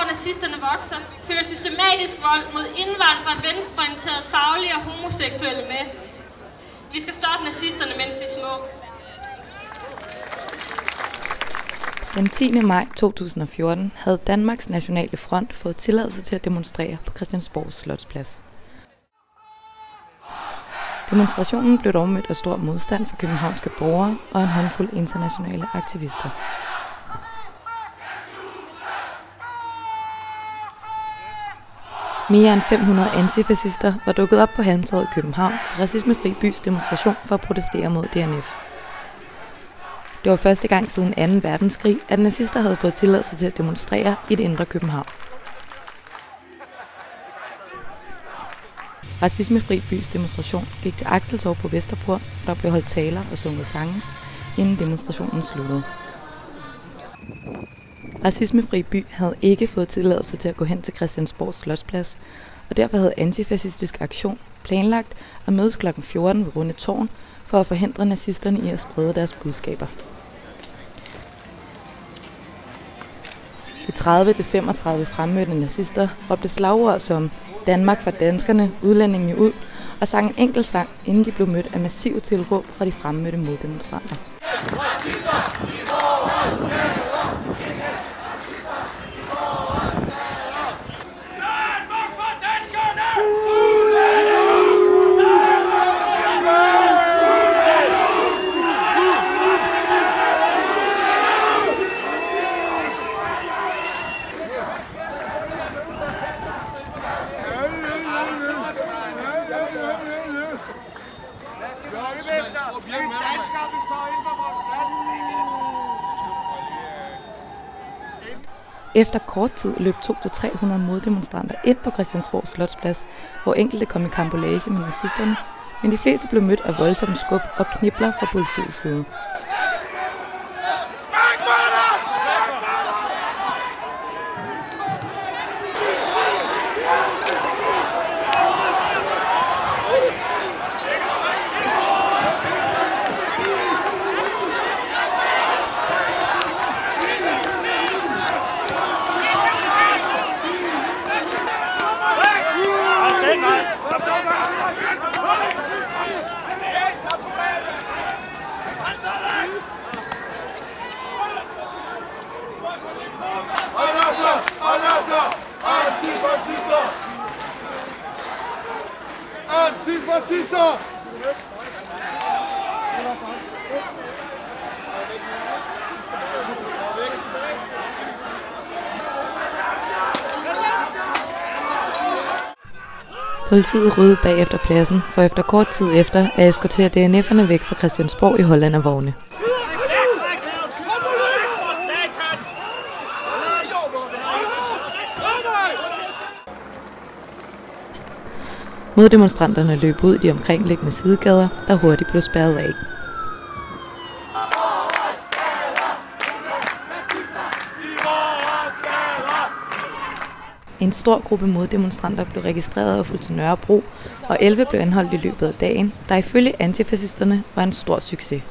år nazisterne vokser, fører systematisk vold mod indvandrere, venstreorienterede, faglige og homoseksuelle med. Vi skal stoppe nazisterne, mens de er små. Den 10. maj 2014 havde Danmarks Nationale Front fået tilladelse til at demonstrere på Christiansborgs Slotsplads. Demonstrationen blev dog mødt af stor modstand fra københavnske borgere og en håndfuld internationale aktivister. Mere end 500 antifascister var dukket op på Halmtorvet i København til Racismefri Bys demonstration for at protestere mod DNF. Det var første gang siden 2. verdenskrig, at nazister havde fået tilladelse til at demonstrere i det indre København. Racismefri Bys demonstration gik til Axeltorv på Vesterbro, og der blev holdt taler og sunget sange, inden demonstrationen sluttede. Racismefri By havde ikke fået tilladelse til at gå hen til Christiansborgs Slotsplads, og derfor havde Antifascistisk Aktion planlagt at mødes kl. 14 ved Runde Tårn for at forhindre nazisterne i at sprede deres budskaber. De 30-35 fremmødte nazister råbte slagord som "Danmark for danskerne, udlændingene ud" og sang en enkelt sang, inden de blev mødt af massive tilråb fra de fremmødte moddemonstranter. Efter kort tid løb 200-300 moddemonstranter ind på Christiansborgs Slotsplads, hvor enkelte kom i karambolage med nazisterne, men de fleste blev mødt af voldsomme skub og knibler fra politiets side. Antifascister! Politiet ryddede bagefter pladsen, for efter kort tid efter at eskortere DNF'erne væk fra Christiansborg i Hollændervogne. Moddemonstranterne løb ud i de omkringliggende sidegader, der hurtigt blev spærret af. En stor gruppe moddemonstranter blev registreret og fulgt til Nørrebro, og 11 blev anholdt i løbet af dagen, der ifølge antifascisterne var en stor succes.